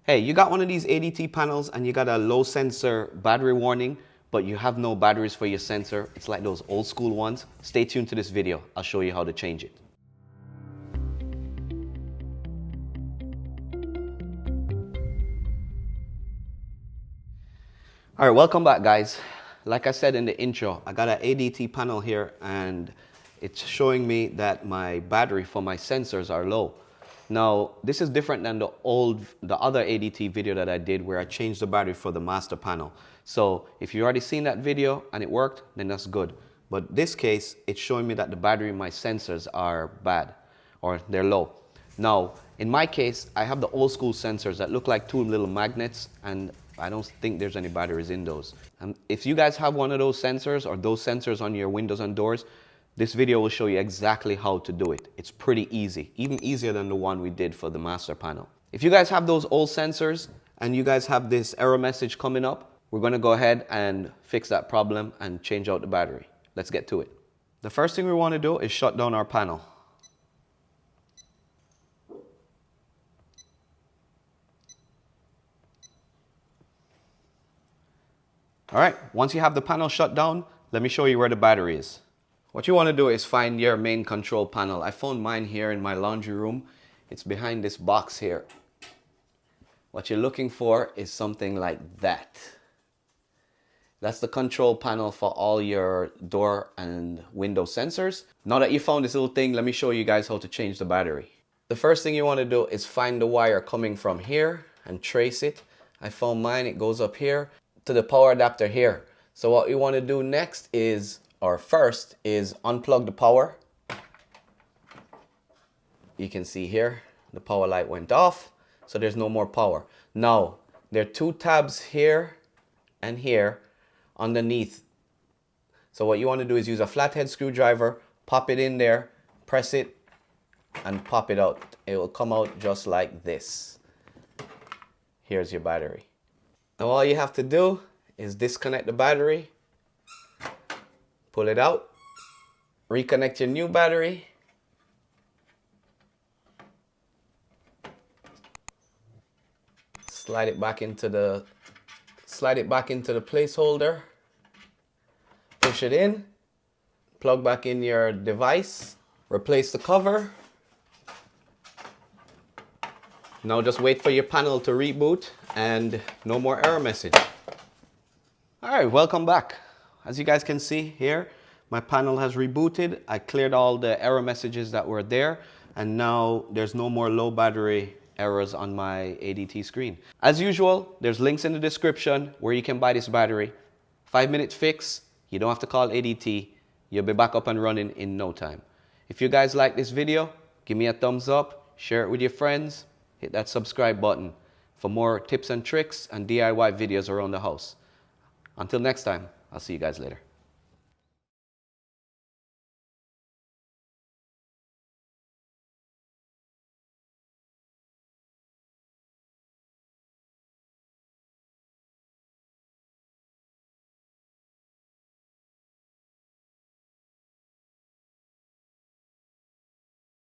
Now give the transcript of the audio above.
Hey, you got one of these ADT panels and you got a low sensor battery warning, but you have no batteries for your sensor. It's like those old school ones. Stay tuned to this video. I'll show you how to change it. All right, welcome back, guys. Like I said in the intro, I got an ADT panel here and it's showing me that my battery for my sensors are low. Now, this is different than the other ADT video that I did where I changed the battery for the master panel. So if you already seen that video and it worked, then that's good. But this case, it's showing me that the battery in my sensors are bad or they're low. Now, in my case, I have the old school sensors that look like two little magnets, and I don't think there's any batteries in those. If you guys have one of those sensors or those sensors on your windows and doors, this video will show you exactly how to do it. It's pretty easy, even easier than the one we did for the master panel. If you guys have those old sensors and you guys have this error message coming up, we're gonna go ahead and fix that problem and change out the battery. Let's get to it. The first thing we wanna do is shut down our panel. All right, once you have the panel shut down, let me show you where the battery is. What you want to do is find your main control panel. I found mine here in my laundry room. It's behind this box here. What you're looking for is something like that. That's the control panel for all your door and window sensors. Now that you found this little thing, let me show you guys how to change the battery. The first thing you want to do is find the wire coming from here and trace it. I found mine, it goes up here to the power adapter here. So what we want to do next is, or first, is unplug the power. You can see here, the power light went off, so there's no more power. Now, there are two tabs here and here underneath. So what you want to do is use a flathead screwdriver, pop it in there, press it, and pop it out. It will come out just like this. Here's your battery. Now all you have to do is disconnect the battery, pull it out, reconnect your new battery, slide it back into the placeholder, push it in, plug back in your device, replace the cover. Now just wait for your panel to reboot and no more error message. All right, welcome back. As you guys can see here, my panel has rebooted. I cleared all the error messages that were there, and now there's no more low battery errors on my ADT screen. As usual, there's links in the description where you can buy this battery. 5-minute fix, you don't have to call ADT. You'll be back up and running in no time. If you guys like this video, give me a thumbs up, share it with your friends, hit that subscribe button for more tips and tricks and DIY videos around the house. Until next time, I'll see you guys later.